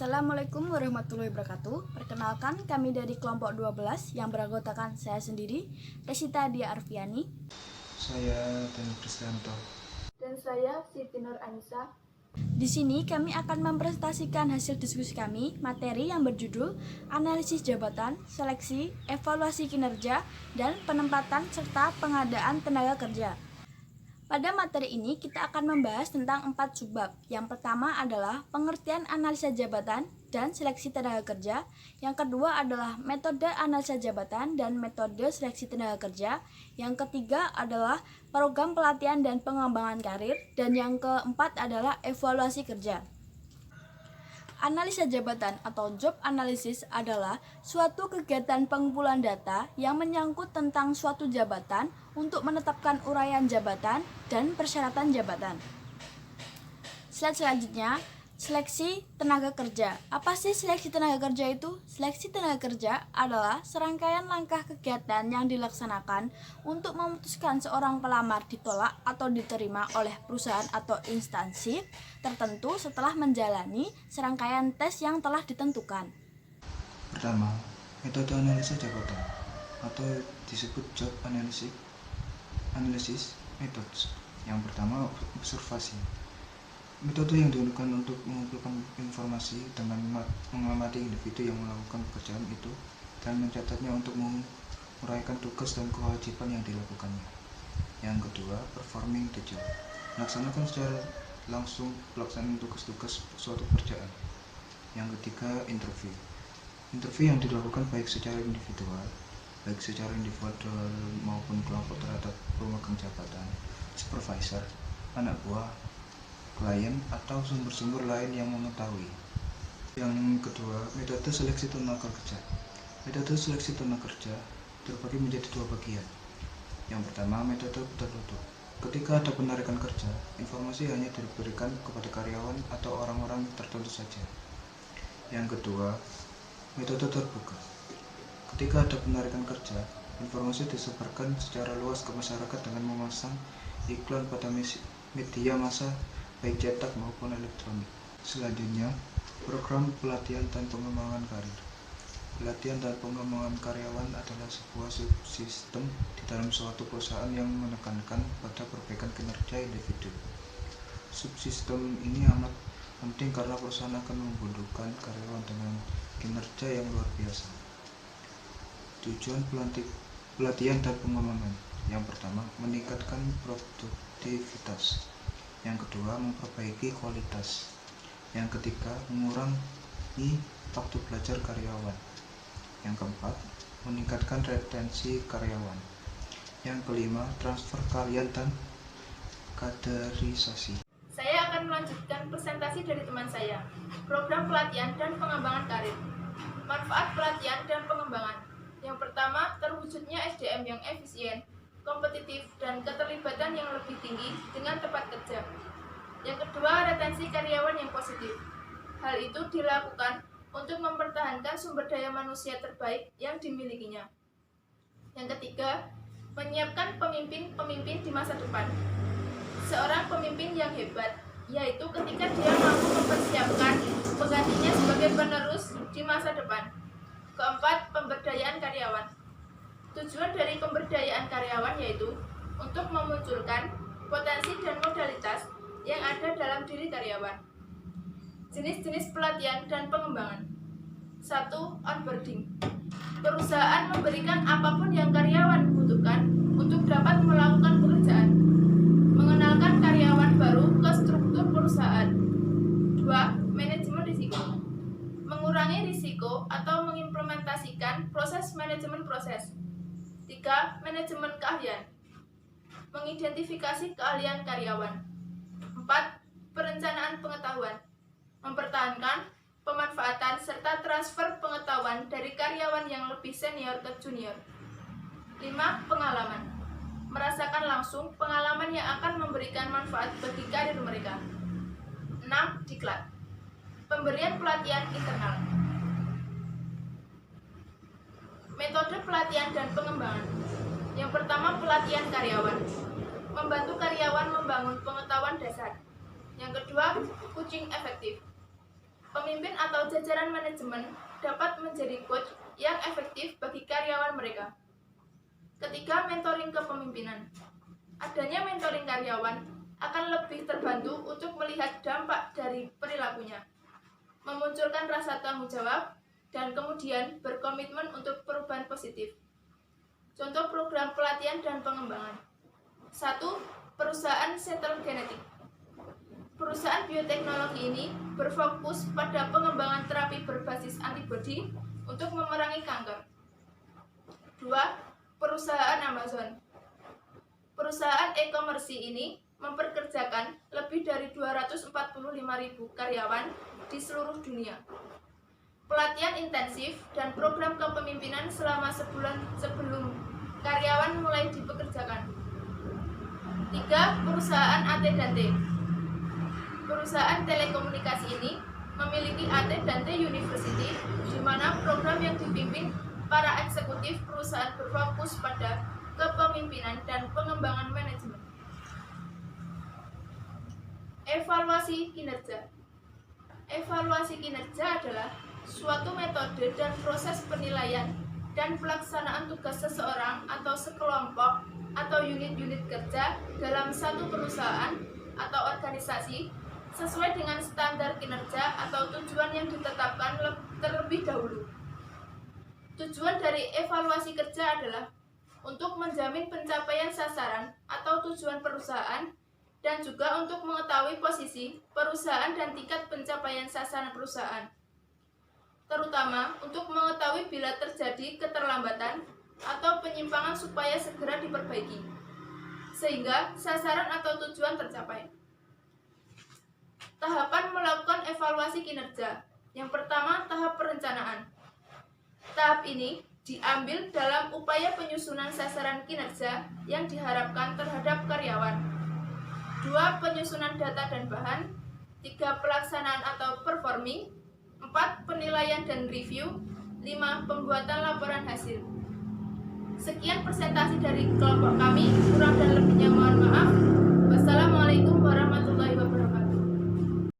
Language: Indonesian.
Assalamualaikum warahmatullahi wabarakatuh. Perkenalkan, kami dari kelompok 12 yang beranggotakan saya sendiri, Resita Dia Arfiani. Saya Daniel Kristianto. Dan saya Siti Nur Anissa. Di sini kami akan mempresentasikan hasil diskusi kami, materi yang berjudul Analisis Jabatan, Seleksi, Evaluasi Kinerja, dan Penempatan serta Pengadaan Tenaga Kerja. Pada materi ini kita akan membahas tentang 4 subbab. Yang pertama adalah pengertian analisa jabatan dan seleksi tenaga kerja. Yang kedua adalah metode analisa jabatan dan metode seleksi tenaga kerja. Yang ketiga adalah program pelatihan dan pengembangan karir. Dan yang keempat adalah evaluasi kerja. Analisa jabatan atau job analysis adalah suatu kegiatan pengumpulan data yang menyangkut tentang suatu jabatan untuk menetapkan uraian jabatan dan persyaratan jabatan. Slide selanjutnya, seleksi tenaga kerja. Apa sih seleksi tenaga kerja itu? Seleksi tenaga kerja adalah serangkaian langkah kegiatan yang dilaksanakan untuk memutuskan seorang pelamar ditolak atau diterima oleh perusahaan atau instansi tertentu setelah menjalani serangkaian tes yang telah ditentukan. Pertama, metode analisa jabatan atau disebut job analysis methods. Yang pertama, observasi. Metode yang digunakan untuk mengumpulkan informasi dengan mengamati individu yang melakukan pekerjaan itu dan mencatatnya untuk menguraikan tugas dan kewajiban yang dilakukannya. Yang kedua, performing the job. Melaksanakan secara langsung pelaksanaan tugas-tugas suatu pekerjaan. Yang ketiga, interview. Interview yang dilakukan baik secara individual maupun kelompok terhadap pemegang jabatan, supervisor, anak buah, klien, atau sumber-sumber lain yang mengetahui. Yang kedua, metode seleksi tenaga kerja. Metode seleksi tenaga kerja terbagi menjadi 2 bagian. Yang pertama, metode tertutup. Ketika ada penarikan kerja, informasi hanya diberikan kepada karyawan atau orang-orang tertentu saja. Yang kedua, metode terbuka. Ketika ada penarikan kerja, informasi disebarkan secara luas ke masyarakat dengan memasang iklan pada media massa baik cetak maupun elektronik. Selanjutnya, program pelatihan dan pengembangan karir. Pelatihan dan pengembangan karyawan adalah sebuah subsistem di dalam suatu perusahaan yang menekankan pada perbaikan kinerja individu. Subsistem ini amat penting karena perusahaan akan membutuhkan karyawan dengan kinerja yang luar biasa. Tujuan pelatihan dan pengembangan. Yang pertama, meningkatkan produktivitas. Yang kedua, memperbaiki kualitas. Yang ketiga, mengurangi waktu belajar karyawan. Yang keempat, meningkatkan retensi karyawan. Yang kelima, transfer keahlian dan kaderisasi. Saya akan melanjutkan presentasi dari teman saya, program pelatihan dan pengembangan karir. Manfaat pelatihan dan pengembangan. Yang pertama, terwujudnya SDM yang efisien, kompetitif, dan keterlibatan yang lebih tinggi dengan tempat kerja. Yang kedua, retensi karyawan yang positif. Hal itu dilakukan untuk mempertahankan sumber daya manusia terbaik yang dimilikinya. Yang ketiga, menyiapkan pemimpin-pemimpin di masa depan. Seorang pemimpin yang hebat, yaitu ketika dia mampu mempersiapkan penggantinya sebagai penerus di masa depan. Keempat, pemberdayaan karyawan. Tujuan dari pemberdayaan karyawan yaitu untuk memunculkan potensi dan modalitas yang ada dalam diri karyawan. Jenis-jenis pelatihan dan pengembangan. 1. Onboarding. Perusahaan memberikan apapun yang karyawan butuhkan untuk dapat melakukan pekerjaan. Mengenalkan karyawan baru ke struktur perusahaan. 2. Manajemen risiko. Mengurangi risiko atau mengimplementasikan proses manajemen proses. 3. Manajemen keahlian. Mengidentifikasi keahlian karyawan. 4. Perencanaan pengetahuan. Mempertahankan pemanfaatan serta transfer pengetahuan dari karyawan yang lebih senior ke junior. 5. Pengalaman. Merasakan langsung pengalaman yang akan memberikan manfaat bagi karir mereka. 6. Diklat. Pemberian pelatihan internal. Metode pelatihan dan pengembangan. Yang pertama, pelatihan karyawan. Membantu karyawan membangun pengetahuan dasar. Yang kedua, coaching efektif. Pemimpin atau jajaran manajemen dapat menjadi coach yang efektif bagi karyawan mereka. Ketiga, mentoring kepemimpinan. Adanya mentoring karyawan akan lebih terbantu untuk melihat dampak dari perilakunya, memunculkan rasa tanggung jawab, dan kemudian berkomitmen untuk perubahan positif. Contoh program pelatihan dan pengembangan. 1. Perusahaan Settle Genetik. Perusahaan bioteknologi ini berfokus pada pengembangan terapi berbasis antibodi untuk memerangi kanker. 2. Perusahaan Amazon. Perusahaan e-commerce ini memperkerjakan lebih dari 245.000 karyawan di seluruh dunia. Pelatihan intensif dan program kepemimpinan selama sebulan sebelum karyawan mulai dipekerjakan. 3. Perusahaan AT&T. Perusahaan telekomunikasi ini memiliki AT&T University, di mana program yang dipimpin para eksekutif perusahaan berfokus pada kepemimpinan dan pengembangan manajemen. Evaluasi kinerja. Evaluasi kinerja adalah suatu metode dan proses penilaian dan pelaksanaan tugas seseorang atau sekelompok atau unit-unit kerja dalam satu perusahaan atau organisasi sesuai dengan standar kinerja atau tujuan yang ditetapkan terlebih dahulu. Tujuan dari evaluasi kerja adalah untuk menjamin pencapaian sasaran atau tujuan perusahaan dan juga untuk mengetahui posisi perusahaan dan tingkat pencapaian sasaran perusahaan, terutama untuk mengetahui bila terjadi keterlambatan atau penyimpangan supaya segera diperbaiki, sehingga sasaran atau tujuan tercapai. Tahapan melakukan evaluasi kinerja. Yang pertama, tahap perencanaan. Tahap ini diambil dalam upaya penyusunan sasaran kinerja yang diharapkan terhadap karyawan. 2. Penyusunan data dan bahan. 3. Pelaksanaan atau performing. 4. Penilaian dan review. 5. Pembuatan laporan hasil. Sekian presentasi dari kelompok kami, kurang dan lebihnya mohon maaf. Wassalamualaikum warahmatullahi wabarakatuh.